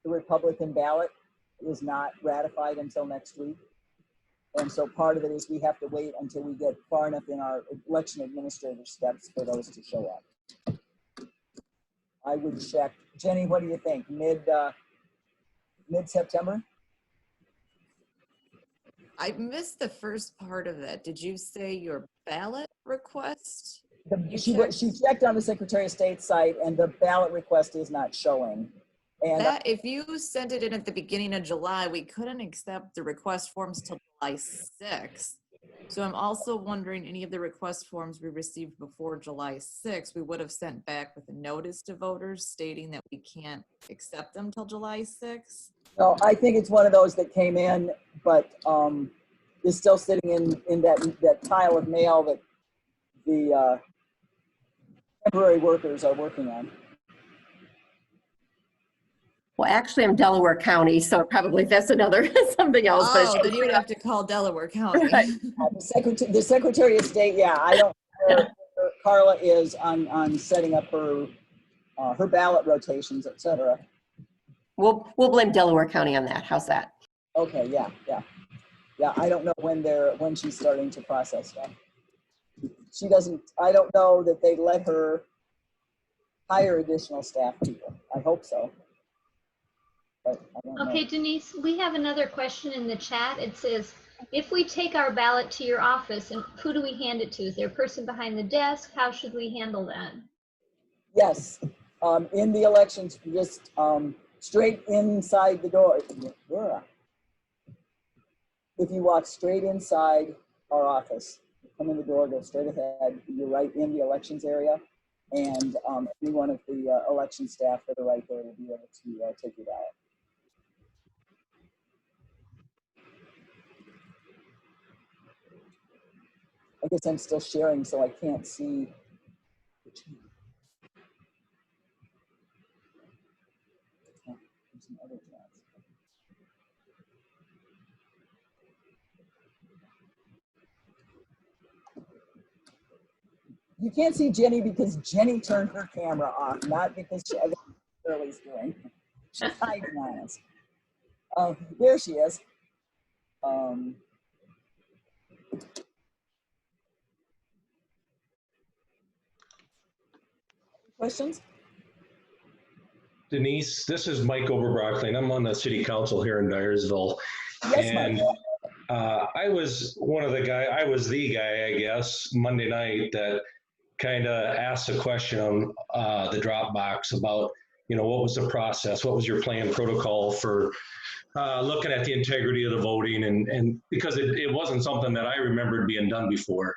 the Republican ballot is not ratified until next week. And so part of it is we have to wait until we get far enough in our election administrative steps for those to show up. I would check. Jenny, what do you think? Mid-September? I missed the first part of that. Did you say your ballot request? She checked on the Secretary of State site and the ballot request is not showing. And that, if you sent it in at the beginning of July, we couldn't accept the request forms till July 6th. So I'm also wondering, any of the request forms we received before July 6th, we would have sent back with a notice to voters stating that we can't accept them till July 6th. No, I think it's one of those that came in, but is still sitting in that pile of mail that the temporary workers are working on. Well, actually, I'm Delaware County, so probably that's another something else. Oh, then you'd have to call Delaware County. The Secretary of State, yeah, I don't know where Carla is on setting up her ballot rotations, et cetera. We'll blame Delaware County on that. How's that? Okay, yeah. I don't know when she's starting to process stuff. She doesn't. I don't know that they let her hire additional staff people. I hope so. but I don't know. Okay, Denise, we have another question in the chat. It says, if we take our ballot to your office, and who do we hand it to? Is there a person behind the desk? How should we handle that? Yes, in the elections, just straight inside the door. If you walk straight inside our office, come in the door, go straight ahead, you're right in the elections area, and any one of the election staff that are right there will be able to take your ballot. I guess I'm still sharing, so I can't see. Oh, there's some other tabs. You can't see Jenny because Jenny turned her camera off, not because Shirley's doing. She's hiding on us. There she is. Questions? Denise, this is Mike Oberbrockling. I'm on the city council here in Dyersville. Yes, And Mike. I was the guy, I guess, Monday night that kind of asked a question on the Dropbox about, what was the process? What was your plan protocol for looking at the integrity of the voting? And because it wasn't something that I remembered being done before.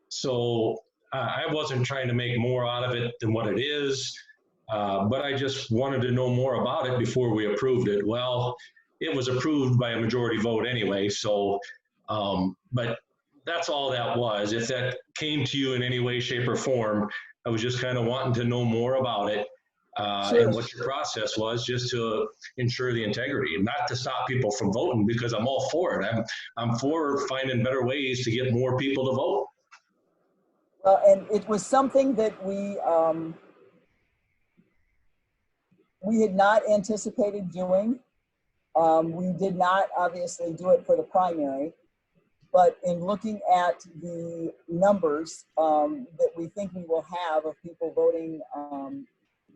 So I wasn't trying to make more out of it than what it is. But I just wanted to know more about it before we approved it. Well, it was approved by a majority vote anyway. So, but that's all that was. If that came to you in any way, shape, or form, I was just kind of wanting to know more about it Sure. and what your process was, just to ensure the integrity, not to stop people from voting, because I'm all for it. I'm for finding better ways to get more people to vote. Well, and it was something that we had not anticipated doing. We did not obviously do it for the primary, but in looking at the numbers that we think we will have of people voting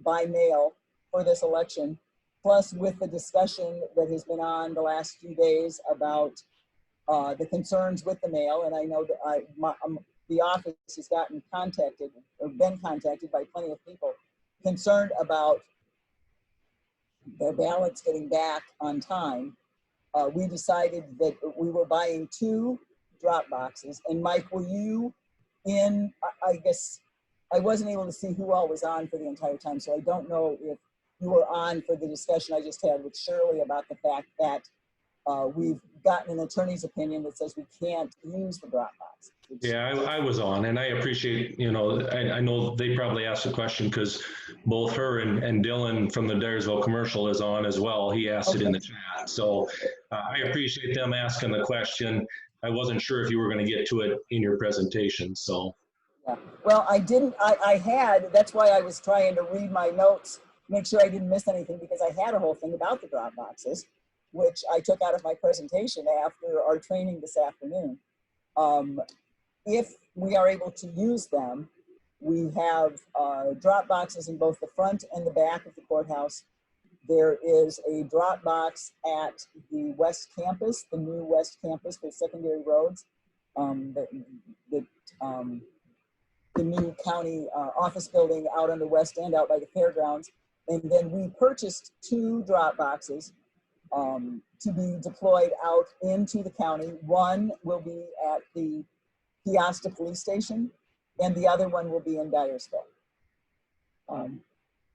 by mail for this election, plus with the discussion that has been on the last few days about the concerns with the mail, and I know that the office has gotten contacted or been contacted by plenty of people concerned about their ballots getting back on time. We decided that we were buying 2 drop boxes. And Mike, were you in? I guess I wasn't able to see who all was on for the entire time, so I don't know if you were on for the discussion I just had with Shirley about the fact that we've gotten an attorney's opinion that says we can't use the drop box. Yeah, I was on, and I appreciate, I know they probably asked a question because both her and Dylan from the Dyersville Commercial is on as well. He asked it in the chat. So I appreciate them asking the question. I wasn't sure if you were going to get to it in your presentation, so. Yeah. Well, I didn't, that's why I was trying to read my notes, make sure I didn't miss anything, because I had a whole thing about the drop boxes, which I took out of my presentation after our training this afternoon. If we are able to use them, we have drop boxes in both the front and the back of the courthouse. There is a drop box at the West Campus, the new West Campus for secondary roads, the new county office building out on the west end, out by the fairgrounds. And then we purchased 2 drop boxes to be deployed out into the county. One will be at the Piasta Police Station, and the other one will be in Dyersville.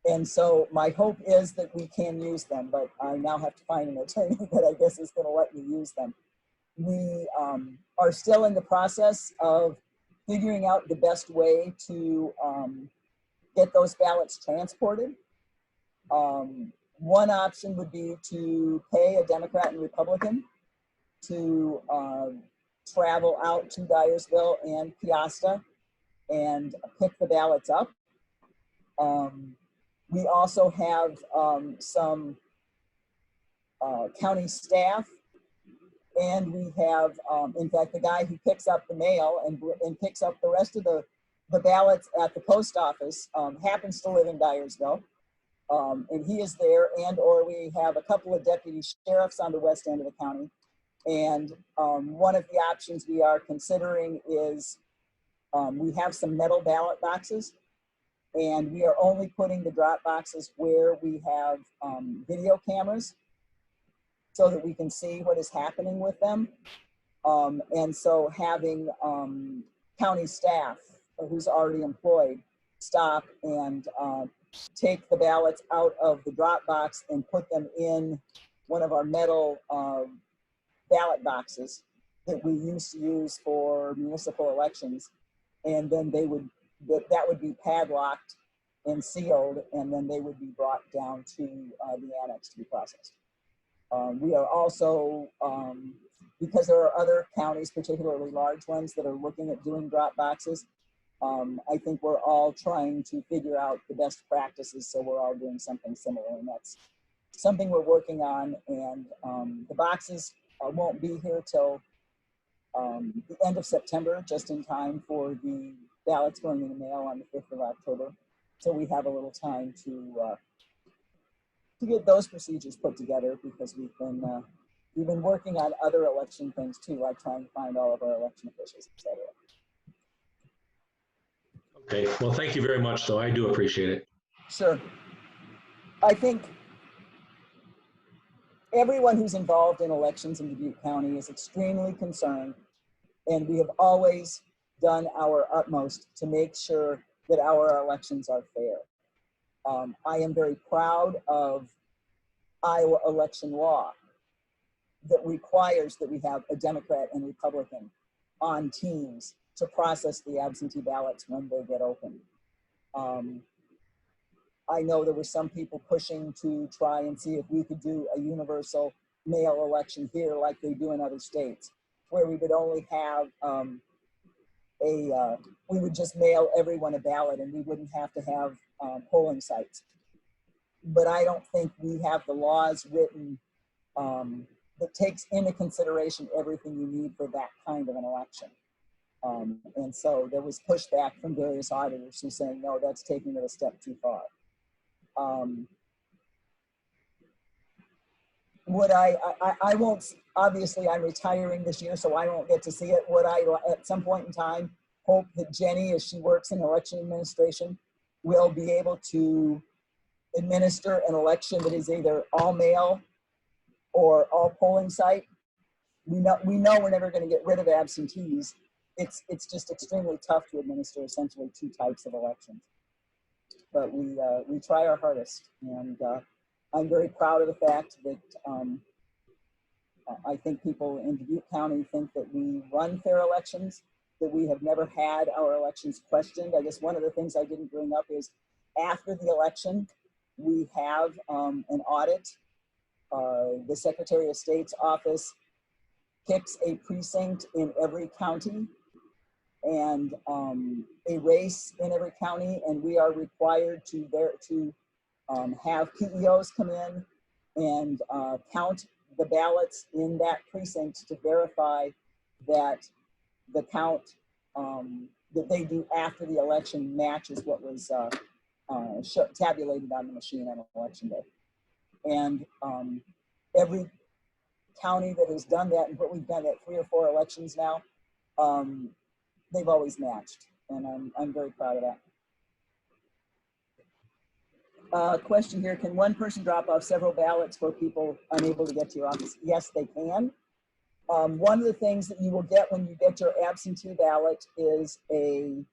And so my hope is that we can use them, but I now have to find an attorney that I guess is going to let me use them. We are still in the process of figuring out the best way to get those ballots transported. One option would be to pay a Democrat and Republican to travel out to Dyersville and Piasta and pick the ballots up. We also have some county staff, and we have, in fact, the guy who picks up the mail and picks up the rest of the ballots at the post office happens to live in Dyersville. And he is there, and or we have a couple of deputy sheriffs on the west end of the county. And one of the options we are considering is we have some metal ballot boxes, and we are only putting the drop boxes where we have video cameras so that we can see what is happening with them. And so having county staff who's already employed stop and take the ballots out of the drop box and put them in one of our metal ballot boxes that we used to use for municipal elections. And then they would, that would be padlocked and sealed, and then they would be brought down to the annex to be processed. We are also, because there are other counties, particularly large ones, that are looking at doing drop boxes, I think we're all trying to figure out the best practices, so we're all doing something similar, and that's something we're working on. And the boxes won't be here till the end of September, just in time for the ballots going in the mail on the 5th of October. So we have a little time to get those procedures put together, because we've been working on other election things too, like trying to find all of our election officials, et cetera. Okay, well, thank you very much, though. I do appreciate it. Sure. I think everyone who's involved in elections in Dubuque County is extremely concerned, and we have always done our utmost to make sure that our elections are fair. I am very proud of Iowa election law that requires that we have a Democrat and Republican on teams to process the absentee ballots when they get open. I know there were some people pushing to try and see if we could do a universal mail election here like they do in other states, where we would only have we would just mail everyone a ballot and we wouldn't have to have polling sites. But I don't think we have the laws written that takes into consideration everything you need for that kind of an election. And so there was pushback from various auditors who saying, no, that's taking it a step too far. Would I won't, obviously I'm retiring this year, so I won't get to see it. Would I, at some point in time, hope that Jenny, as she works in election administration, will be able to administer an election that is either all mail or all polling site? We know we're never going to get rid of absentees. It's just extremely tough to administer essentially two types of elections. But we try our hardest, and I'm very proud of the fact that I think people in Dubuque County think that we run fair elections, that we have never had our elections questioned. I guess one of the things I didn't bring up is after the election, we have an audit. The Secretary of State's office picks a precinct in every county and a race in every county, and we are required to have PEOs come in and count the ballots in that precinct to verify that the count that they do after the election matches what was tabulated on the machine on election day. And every county that has done that, and what we've done at 3 or 4 elections now, they've always matched, and I'm very proud of that. Question here, can one person drop off several ballots for people unable to get to your office? Yes, they can. One of the things that you will get when you get your absentee ballot is a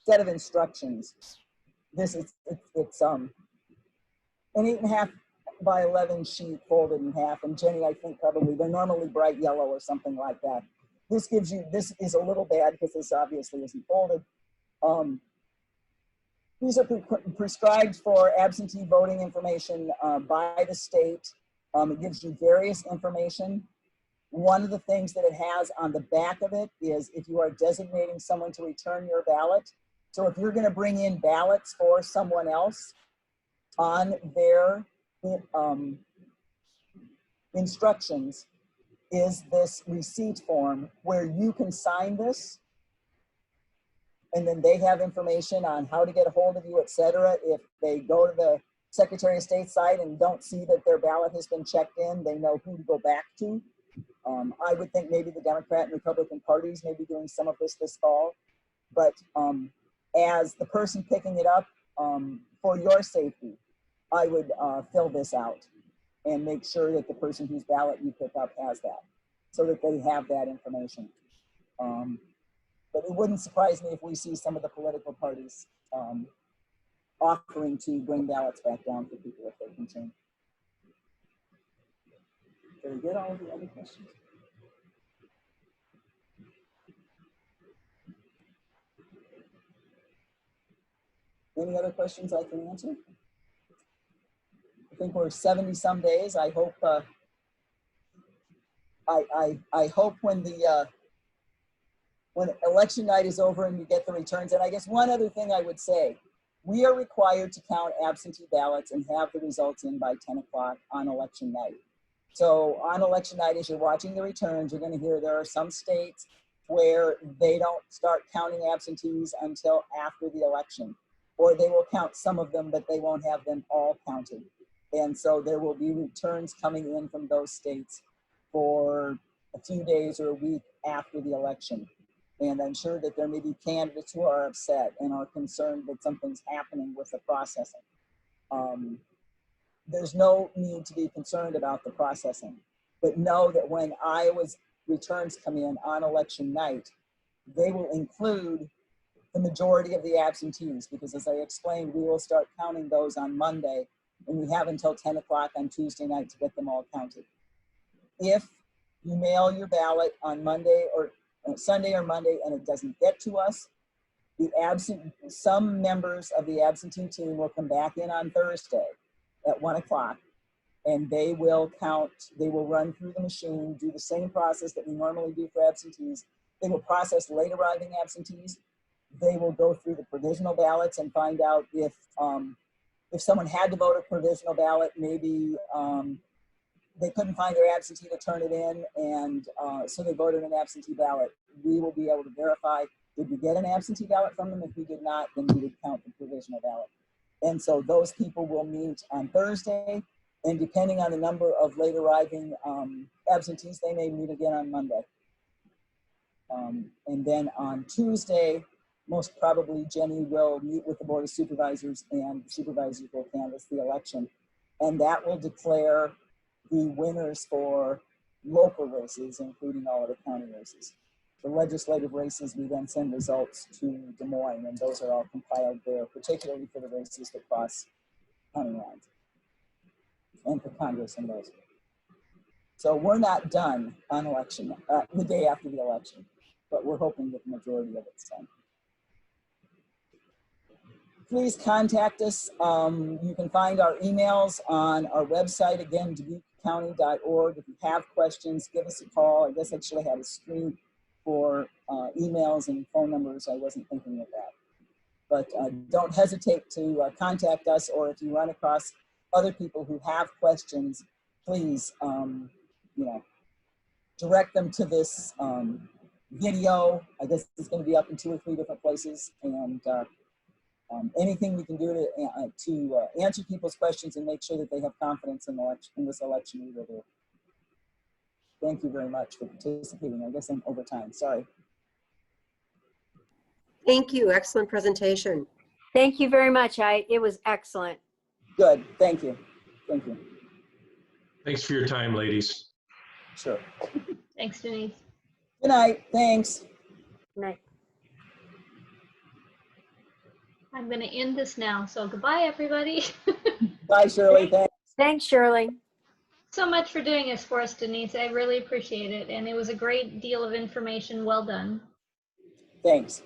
set of instructions. It's an 8.5 by 11 sheet folded in half, and Jenny, I think probably, they're normally bright yellow or something like that. This gives you, this is a little bad because this obviously isn't folded. These are prescribed for absentee voting information by the state. It gives you various information. One of the things that it has on the back of it is if you are designating someone to return your ballot. So if you're going to bring in ballots for someone else, on their instructions is this receipt form where you can sign this and then they have information on how to get a hold of you, et cetera. If they go to the Secretary of State site and don't see that their ballot has been checked in, they know who to go back to. I would think maybe the Democrat and Republican parties may be doing some of this fall, but as the person picking it up, for your safety, I would fill this out and make sure that the person whose ballot you pick up has that, so that they have that information. But it wouldn't surprise me if we see some of the political parties offering to bring ballots back down for people if they're concerned. Did I get all of the other questions? Any other questions I can answer? I think we're 70 some days. I hope I hope when the when election night is over and you get the returns. And I guess one other thing I would say, we are required to count absentee ballots and have the results in by 10 o'clock on election night. So on election night, as you're watching the returns, you're going to hear there are some states where they don't start counting absentees until after the election, or they will count some of them, but they won't have them all counted. And so there will be returns coming in from those states for a few days or a week after the election. And I'm sure that there may be candidates who are upset and are concerned that something's happening with the processing. There's no need to be concerned about the processing, but know that when Iowa's returns come in on election night, they will include the majority of the absentees, because as I explained, we will start counting those on Monday, and we have until 10 o'clock on Tuesday night to get them all counted. If you mail your ballot on Monday or Sunday or Monday and it doesn't get to us, some members of the absentee team will come back in on Thursday at 1 o'clock, and they will count, they will run through the machine, do the same process that we normally do for absentees. They will process late arriving absentees. They will go through the provisional ballots and find out if someone had to vote a provisional ballot, maybe they couldn't find their absentee to turn it in, and so they voted an absentee ballot. We will be able to verify, did we get an absentee ballot from them? If we did not, then we would count the provisional ballot. And so those people will meet on Thursday, and depending on the number of late arriving absentees, they may meet again on Monday. And then on Tuesday, most probably Jenny will meet with the Board of Supervisors, and the supervisors will canvass the election. And that will declare the winners for local races, including all of the county races. The legislative races, we then send results to Des Moines, and those are all compiled there, particularly for the races that cross county lines, and for Congress and those. So we're not done on election, the day after the election, but we're hoping that the majority of it's done. Please contact us. You can find our emails on our website, again, dubuquecounty.org. If you have questions, give us a call. I guess I should have had a screen for emails and phone numbers. I wasn't thinking of that. But don't hesitate to contact us, or if you run across other people who have questions, please direct them to this video. I guess it's going to be up in 2 or 3 different places, and anything we can do to answer people's questions and make sure that they have confidence in this election, we will do. Thank you very much for participating. I guess I'm over time, sorry. Thank you, excellent presentation. Thank you very much. It was excellent. Good, thank you. Thank you. Thanks for your time, ladies. Sure. Thanks, Denise. Good night, thanks. Good night. I'm going to end this now. So goodbye, everybody. Bye, Shirley, thanks. Thanks, Shirley. So much for doing this for us, Denise. I really appreciate it. And it was a great deal of information. Well done. Thanks.